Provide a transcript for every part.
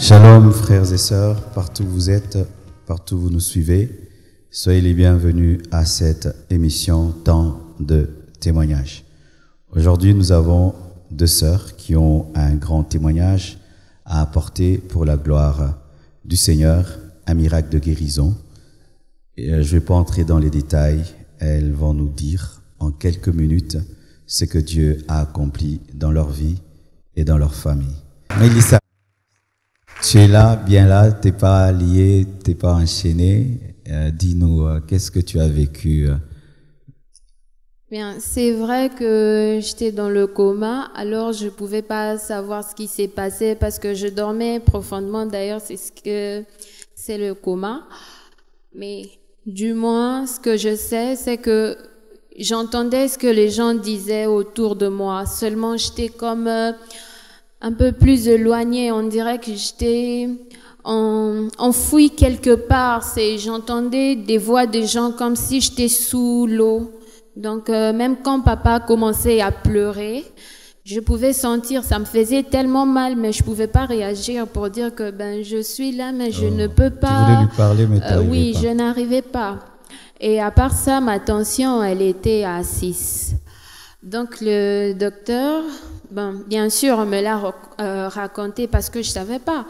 Shalom frères et sœurs, partout où vous êtes, partout où vous nous suivez, soyez les bienvenus à cette émission Temps de témoignage. Aujourd'hui, nous avons deux sœurs qui ont un grand témoignage à apporter pour la gloire du Seigneur, un miracle de guérison. Et je ne vais pas entrer dans les détails, elles vont nous dire en quelques minutes ce que Dieu a accompli dans leur vie et dans leur famille. Mélissa, tu es là, bien là, tu n'es pas lié, tu n'es pas enchaîné. Dis-nous, qu'est-ce que tu as vécu? Bien, c'est vrai que j'étais dans le coma, alors je pouvais pas savoir ce qui s'est passé parce que je dormais profondément. D'ailleurs, c'est le coma. Mais du moins, ce que je sais, c'est que j'entendais ce que les gens disaient autour de moi. Seulement, j'étais comme un peu plus éloignée. On dirait que j'étais enfouie quelque part. J'entendais des voix des gens comme si j'étais sous l'eau. Donc, même quand papa commençait à pleurer, je pouvais sentir, ça me faisait tellement mal, mais je pouvais pas réagir pour dire que je suis là, mais je ne peux pas. Tu voulais lui parler, mais tu oui, pas. je n'arrivais pas. Et à part ça, ma tension, elle était à 6. Donc, le docteur, bien sûr, on me l'a raconté parce que je savais pas.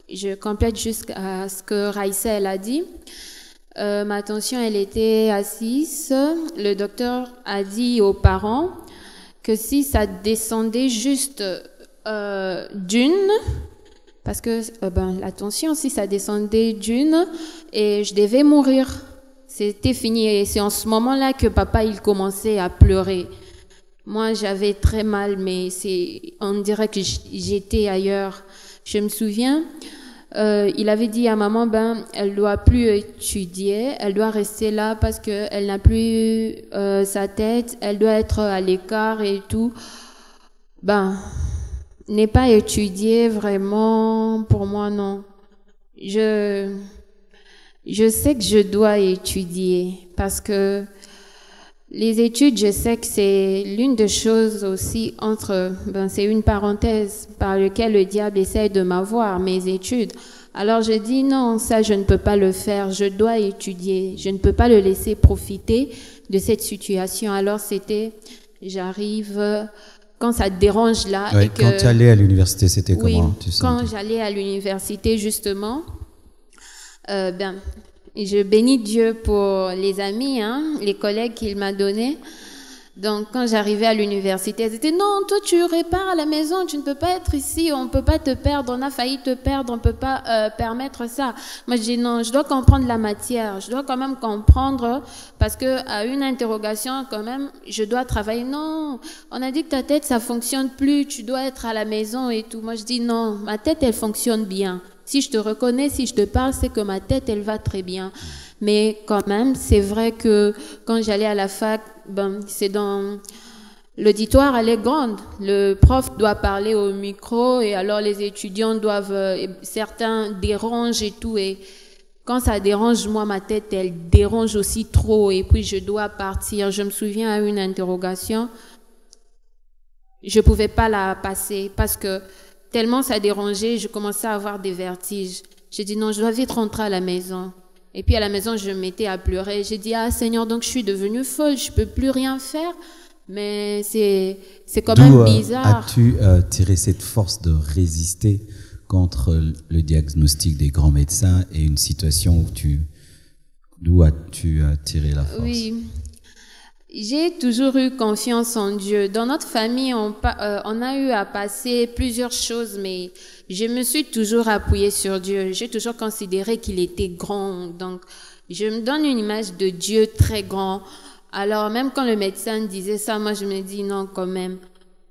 Je complète jusqu'à ce que Raïssa a dit. Ma tension, elle était à 6. Le docteur a dit aux parents que si ça descendait juste d'une, parce que la tension, si ça descendait d'une, et je devais mourir, c'était fini. Et c'est en ce moment-là que papa, il commençait à pleurer. Moi, j'avais très mal, mais on dirait que j'étais ailleurs. Je me souviens, il avait dit à maman, elle doit plus étudier, elle doit rester là parce que elle n'a plus sa tête, elle doit être à l'écart et tout. N'est pas étudier vraiment, pour moi, non. Je sais que je dois étudier parce que les études, je sais que c'est l'une des choses aussi c'est une parenthèse par laquelle le diable essaie de m'avoir, mes études. Alors je dis non, ça je ne peux pas le faire, je dois étudier, je ne peux pas le laisser profiter de cette situation. Alors j'arrive quand ça te dérange là. Oui, quand tu allais à l'université, c'était comment? Quand j'allais à l'université justement, je bénis Dieu pour les amis, les collègues qu'il m'a donnés. Donc, quand j'arrivais à l'université, elles étaient « Non, toi, tu repars à la maison, tu ne peux pas être ici, on ne peut pas te perdre, on a failli te perdre, on ne peut pas permettre ça. » Moi, je dis « Non, je dois comprendre la matière, je dois quand même comprendre parce que à une interrogation, quand même, je dois travailler. Non, on a dit que ta tête, ça fonctionne plus, tu dois être à la maison et tout. » Moi, je dis « Non, ma tête, elle fonctionne bien. Si je te reconnais, si je te parle, c'est que ma tête, elle va très bien. » Mais quand même, c'est vrai que quand j'allais à la fac, c'est dans l'auditoire, elle est grande. Le prof doit parler au micro et alors les étudiants doivent, certains dérangent et tout. Et quand ça dérange, moi, ma tête, elle dérange aussi trop et puis je dois partir. Je me souviens à une interrogation, je pouvais pas la passer parce que tellement ça dérangeait, je commençais à avoir des vertiges. J'ai dit non, je dois vite rentrer à la maison. Et puis à la maison, je me mettais à pleurer. J'ai dit, ah Seigneur, donc je suis devenue folle, je peux plus rien faire. Mais c'est quand même bizarre. As-tu tiré cette force de résister contre le diagnostic des grands médecins et une situation d'où as-tu tiré la force? Oui, j'ai toujours eu confiance en Dieu. Dans notre famille, on a eu à passer plusieurs choses, mais je me suis toujours appuyée sur Dieu. J'ai toujours considéré qu'il était grand. Donc, je me donne une image de Dieu très grand. Alors, même quand le médecin disait ça, moi, je me dis non, quand même.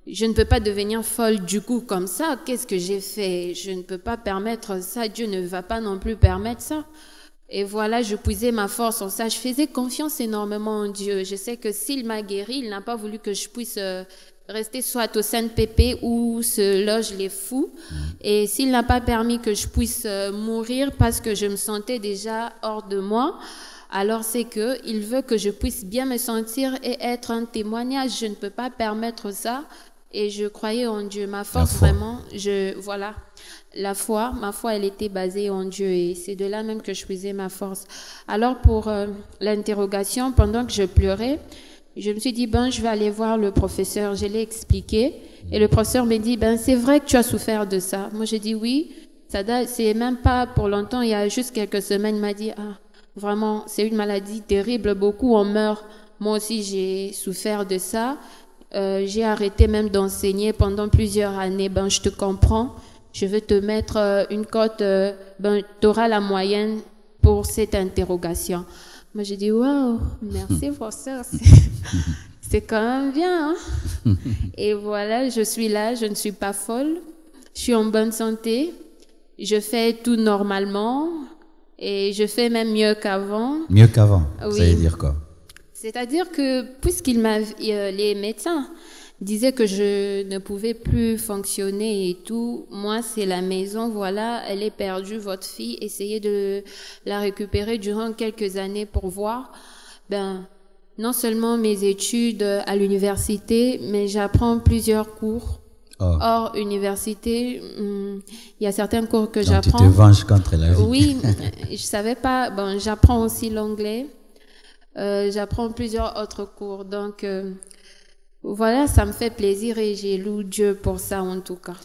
Je ne peux pas devenir folle du coup comme ça. Qu'est-ce que j'ai fait? Je ne peux pas permettre ça. Dieu ne va pas non plus permettre ça. Et voilà, je puisais ma force en ça. Je faisais confiance énormément en Dieu. Je sais que s'il m'a guéri, il n'a pas voulu que je puisse rester soit au Saint-Pépé où se logent les fous. Et s'il n'a pas permis que je puisse mourir parce que je me sentais déjà hors de moi, alors c'est que il veut que je puisse bien me sentir et être un témoignage. Je ne peux pas permettre ça. et je croyais en Dieu. Ma force, vraiment, voilà, ma foi, elle était basée en Dieu et c'est de là même que je faisais ma force. Alors pour l'interrogation, pendant que je pleurais, je me suis dit, je vais aller voir le professeur. Je l'ai expliqué et le professeur m'a dit, c'est vrai que tu as souffert de ça. Moi, j'ai dit oui, c'est même pas pour longtemps, il y a juste quelques semaines, il m'a dit, vraiment, c'est une maladie terrible, beaucoup en meurent. Moi aussi, j'ai souffert de ça. J'ai arrêté même d'enseigner pendant plusieurs années. Je te comprends. Je veux te mettre une cote. Tu auras la moyenne pour cette interrogation. Moi, j'ai dit, waouh, merci professeur. C'est quand même bien. Hein? Et voilà, je suis là. Je ne suis pas folle. Je suis en bonne santé. Je fais tout normalement. Et je fais même mieux qu'avant. Mieux qu'avant, oui. Ça veut dire quoi? C'est-à-dire que les médecins disaient que je ne pouvais plus fonctionner et tout, moi c'est la maison, voilà, elle est perdue, votre fille, essayez de la récupérer durant quelques années pour voir. Non seulement mes études à l'université, mais j'apprends plusieurs cours. Hors université, il y a certains cours que j'apprends. Tu te venges contre la vie. Oui, je savais pas. J'apprends aussi l'anglais. J'apprends plusieurs autres cours. Donc, voilà, ça me fait plaisir et j'ai loué Dieu pour ça en tout cas.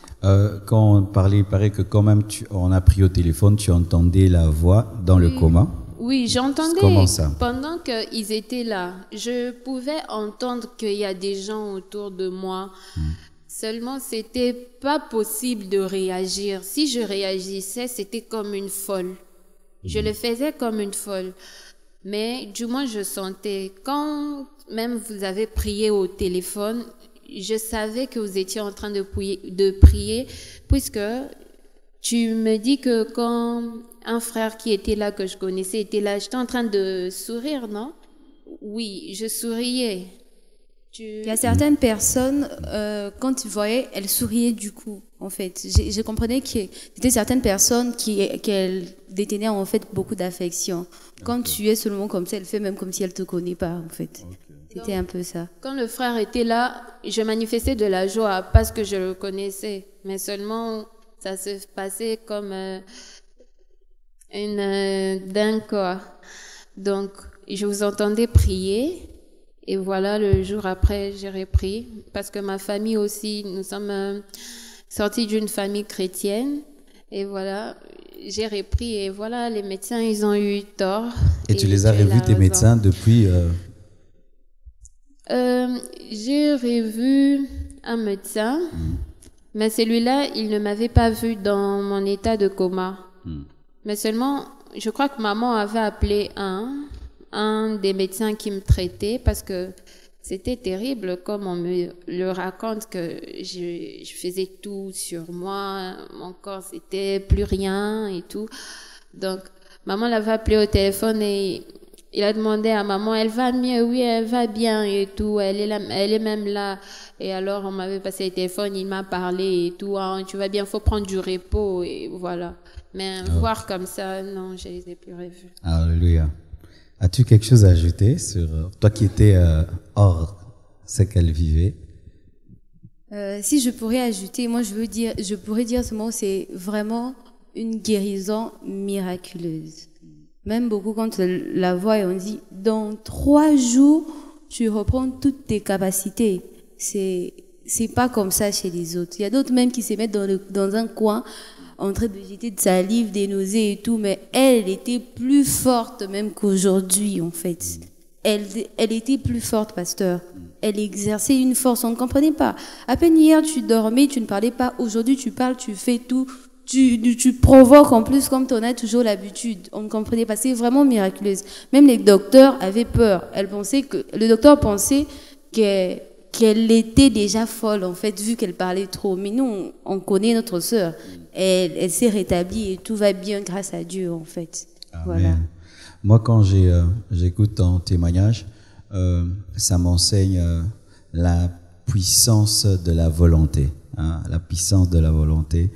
Quand on parlait, il paraît que quand même, on a pris au téléphone, tu entendais la voix dans le coma. Oui, j'entendais. Comment ça? Pendant qu'ils étaient là, je pouvais entendre qu'il y a des gens autour de moi. Seulement, c'était pas possible de réagir. Si je réagissais, c'était comme une folle. Je le faisais comme une folle. Mais du moins, je sentais, quand même vous avez prié au téléphone, je savais que vous étiez en train de prier, puisque tu me dis que quand un frère qui était là, que je connaissais, était là, j'étais en train de sourire, non? Oui, je souriais. Il y a certaines personnes, quand tu voyais, elles souriaient du coup, en fait. Je comprenais que c'était certaines personnes qu'elles détenaient en fait beaucoup d'affection. Quand tu es seulement comme ça, elle fait même comme si elle te connaît pas, en fait. C'était un peu ça. Quand le frère était là, je manifestais de la joie parce que je le connaissais. Mais seulement, ça se passait comme une dingue, quoi. Donc, je vous entendais prier. Et voilà, le jour après, j'ai repris. Parce que ma famille aussi, nous sommes sortis d'une famille chrétienne. Et voilà, j'ai repris. Et voilà, les médecins, ils ont eu tort. Et tu les as revus, tes médecins, depuis J'ai revu un médecin. Mais celui-là, il ne m'avait pas vu dans mon état de coma. Mais seulement, je crois que maman avait appelé un des médecins qui me traitait parce que c'était terrible comme on me le raconte que je faisais tout sur moi, mon corps c'était plus rien et tout. Donc maman l'avait appelé au téléphone et il a demandé à maman, elle va mieux? Oui, elle va bien et tout, elle est même là. Et alors on m'avait passé le téléphone, il m'a parlé et tout, tu vas bien, faut prendre du repos et voilà. Mais voir comme ça, non, je les ai plus revus. Alléluia. As-tu quelque chose à ajouter sur toi qui étais hors ce qu'elle vivait? Si je pourrais ajouter, moi je pourrais dire ce mot, c'est vraiment une guérison miraculeuse. Même beaucoup quand la voix et on dit dans 3 jours tu reprends toutes tes capacités. C'est pas comme ça chez les autres. Il y a d'autres même qui se mettent dans un coin en train de jeter de salive, des nausées et tout, mais elle était plus forte même qu'aujourd'hui, en fait. Elle était plus forte, pasteur. Elle exerçait une force, on ne comprenait pas. À peine hier, tu dormais, tu ne parlais pas. Aujourd'hui, tu parles, tu fais tout. Tu provoques en plus comme tu en as toujours l'habitude. On ne comprenait pas. C'est vraiment miraculeuse. Même les docteurs avaient peur. Le docteur pensait qu'elle était déjà folle, en fait, vu qu'elle parlait trop. Mais nous, on connaît notre sœur. Elle s'est rétablie et tout va bien grâce à Dieu, en fait. Amen. Voilà. Moi, quand j'écoute ton témoignage, ça m'enseigne la puissance de la volonté. Hein, la puissance de la volonté.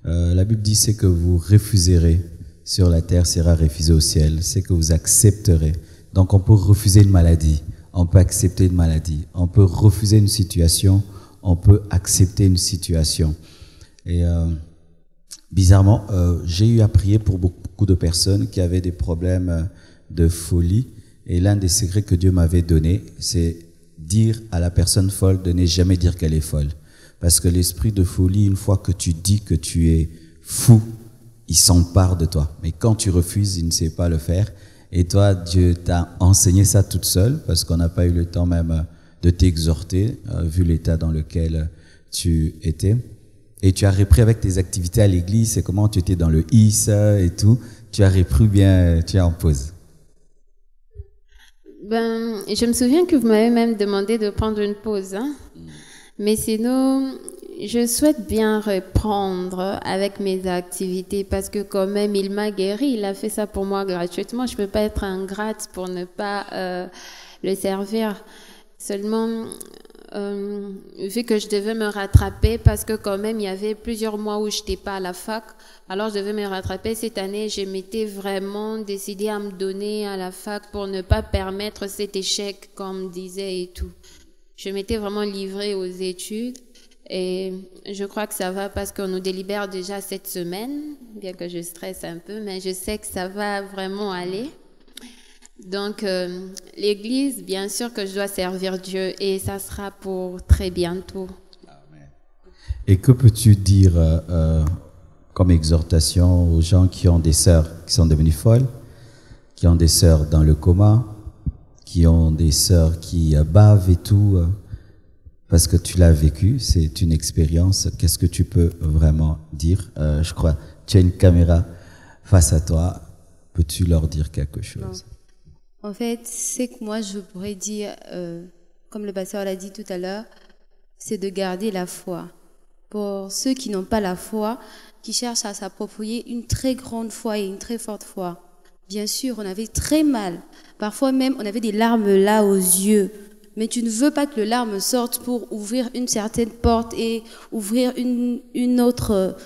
La Bible dit, c'est que vous refuserez sur la terre sera refusé au ciel. C'est que vous accepterez. Donc, on peut refuser une maladie. On peut accepter une maladie. On peut refuser une situation. on peut accepter une situation. Et bizarrement, j'ai eu à prier pour beaucoup de personnes qui avaient des problèmes de folie. Et l'un des secrets que Dieu m'avait donné, c'est dire à la personne folle de ne jamais dire qu'elle est folle. Parce que l'esprit de folie, une fois que tu dis que tu es fou, il s'empare de toi. Mais quand tu refuses, il ne sait pas le faire. Et toi, Dieu t'a enseigné ça toute seule, parce qu'on n'a pas eu le temps même de t'exhorter, vu l'état dans lequel tu étais. Et tu as repris avec tes activités à l'église, c'est comment tu étais dans le IS et tout. Tu as repris bien, tu es en pause. Ben, je me souviens que vous m'avez même demandé de prendre une pause, hein. Mais sinon, je souhaite bien reprendre avec mes activités parce que quand même, il m'a guéri, il a fait ça pour moi gratuitement. Je ne peux pas être ingrate pour ne pas le servir. Seulement, vu que je devais me rattraper parce que quand même, il y avait plusieurs mois où je n'étais pas à la fac. Alors, je devais me rattraper. Cette année, je m'étais vraiment décidée à me donner à la fac pour ne pas permettre cet échec, comme on me disait et tout. Je m'étais vraiment livrée aux études et je crois que ça va parce qu'on nous délibère déjà cette semaine, bien que je stresse un peu, mais je sais que ça va vraiment aller. Donc, l'église, bien sûr que je dois servir Dieu et ça sera pour très bientôt. Amen. Et que peux-tu dire comme exhortation aux gens qui ont des sœurs qui sont devenues folles, qui ont des sœurs dans le coma, qui ont des sœurs qui bavent et tout, parce que tu l'as vécu, c'est une expérience. Qu'est-ce que tu peux vraiment dire? Je crois, tu as une caméra face à toi. Peux-tu leur dire quelque chose? Non. En fait, c'est que moi, je pourrais dire, comme le pasteur l'a dit tout à l'heure, c'est de garder la foi. Pour ceux qui n'ont pas la foi, qui cherchent à s'approprier une très grande foi et une très forte foi. Bien sûr, on avait très mal. Parfois même, on avait des larmes là aux yeux. Mais tu ne veux pas que les larmes sortent pour ouvrir une certaine porte et ouvrir une autre,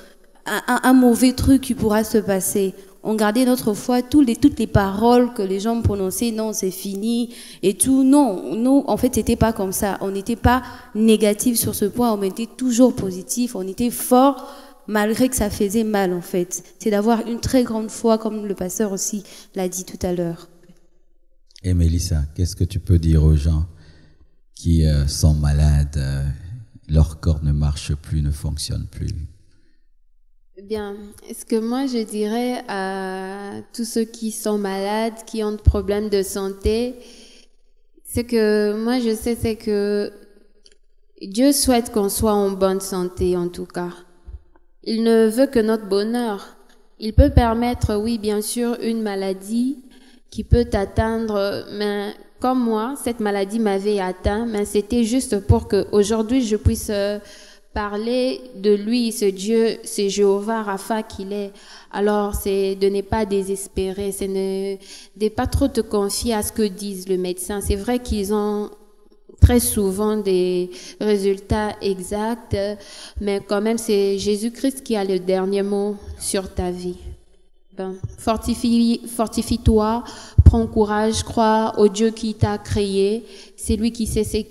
un mauvais truc qui pourra se passer. On gardait notre foi, toutes les paroles que les gens prononçaient, non, c'est fini et tout. Non, nous, en fait, c'était pas comme ça. On n'était pas négatif sur ce point. On était toujours positif. On était fort. Malgré que ça faisait mal, en fait. C'est d'avoir une très grande foi, comme le pasteur aussi l'a dit tout à l'heure. Et Mélissa, qu'est-ce que tu peux dire aux gens qui sont malades, leur corps ne marche plus, ne fonctionne plus? Bien, ce que moi je dirais à tous ceux qui sont malades, qui ont des problèmes de santé, c'est que moi je sais, c'est que Dieu souhaite qu'on soit en bonne santé en tout cas. Il ne veut que notre bonheur. Il peut permettre, oui, bien sûr, une maladie qui peut t'atteindre, mais comme moi, cette maladie m'avait atteint, mais c'était juste pour que aujourd'hui je puisse parler de lui, ce Dieu, c'est Jéhovah Rapha qu'il est. Alors, c'est de ne pas désespérer, c'est de pas trop te confier à ce que disent le médecin. C'est vrai qu'ils ont très souvent des résultats exacts, mais quand même, c'est Jésus-Christ qui a le dernier mot sur ta vie. Ben, fortifie-toi, prends courage, crois au Dieu qui t'a créé. C'est lui qui sait ce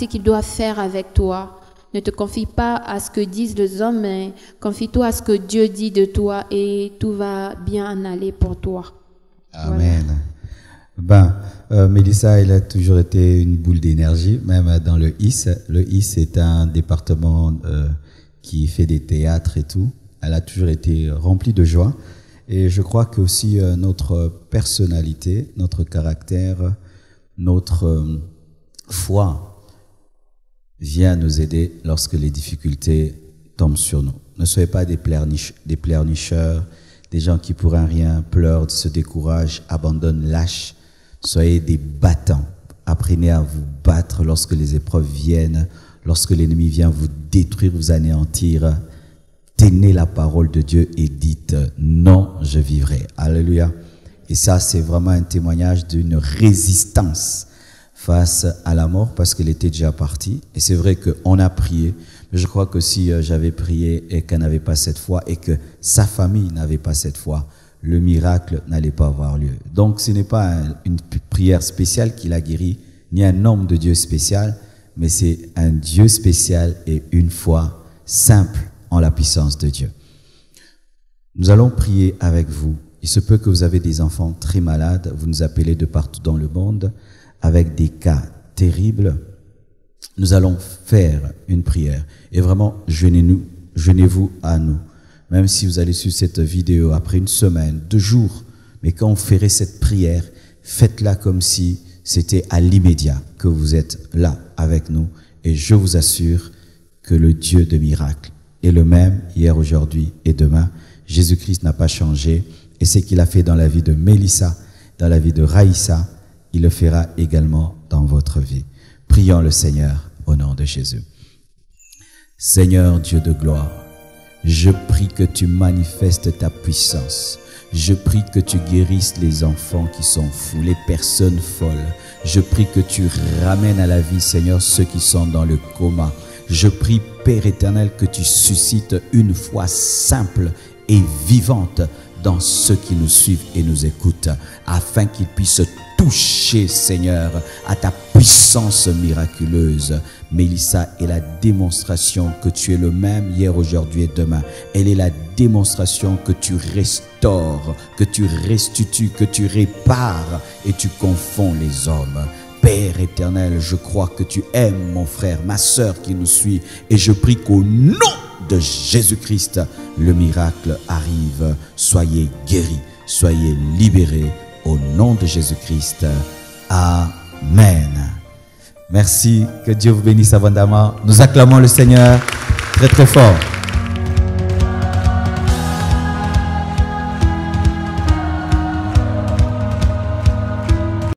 qu'il doit faire avec toi. Ne te confie pas à ce que disent les hommes, mais confie-toi à ce que Dieu dit de toi et tout va bien aller pour toi. Amen. Voilà. Mélissa, elle a toujours été une boule d'énergie, même dans le IS. Le IS est un département qui fait des théâtres et tout. Elle a toujours été remplie de joie. Et je crois que aussi notre personnalité, notre caractère, notre foi vient nous aider lorsque les difficultés tombent sur nous. Ne soyez pas des pleurnicheurs, des gens qui pour un rien pleurent, se découragent, abandonnent, lâchent. Soyez des battants. Apprenez à vous battre lorsque les épreuves viennent, lorsque l'ennemi vient vous détruire, vous anéantir. Tenez la parole de Dieu et dites non, je vivrai. Alléluia. Et ça, c'est vraiment un témoignage d'une résistance face à la mort parce qu'elle était déjà partie. Et c'est vrai qu'on a prié, mais je crois que si j'avais prié et qu'elle n'avait pas cette foi et que sa famille n'avait pas cette foi, le miracle n'allait pas avoir lieu. Donc ce n'est pas une prière spéciale qui l'a guéri, ni un homme de Dieu spécial, mais c'est un Dieu spécial et une foi simple en la puissance de Dieu. Nous allons prier avec vous. Il se peut que vous avez des enfants très malades, vous nous appelez de partout dans le monde, avec des cas terribles. Nous allons faire une prière. Et vraiment, joignez-vous à nous. Même si vous allez suivre cette vidéo après une semaine, 2 jours, mais quand on ferait cette prière, faites-la comme si c'était à l'immédiat que vous êtes là avec nous. Et je vous assure que le Dieu de miracles est le même hier, aujourd'hui et demain. Jésus-Christ n'a pas changé. Et ce qu'il a fait dans la vie de Mélissa, dans la vie de Raïssa, il le fera également dans votre vie. Prions le Seigneur au nom de Jésus. Seigneur Dieu de gloire, je prie que tu manifestes ta puissance. Je prie que tu guérisses les enfants qui sont fous, les personnes folles. Je prie que tu ramènes à la vie, Seigneur, ceux qui sont dans le coma. Je prie, Père éternel, que tu suscites une foi simple et vivante dans ceux qui nous suivent et nous écoutent, afin qu'ils puissent toucher, Seigneur, à ta puissance miraculeuse. Mélissa est la démonstration que tu es le même hier, aujourd'hui et demain. Elle est la démonstration que tu restaures, que tu restitues, que tu répares et tu confonds les hommes. Père éternel, je crois que tu aimes mon frère, ma sœur qui nous suit, et je prie qu'au nom de Jésus-Christ, le miracle arrive. Soyez guéris, soyez libérés au nom de Jésus-Christ. Amen. Merci, que Dieu vous bénisse abondamment. Nous acclamons le Seigneur très très fort.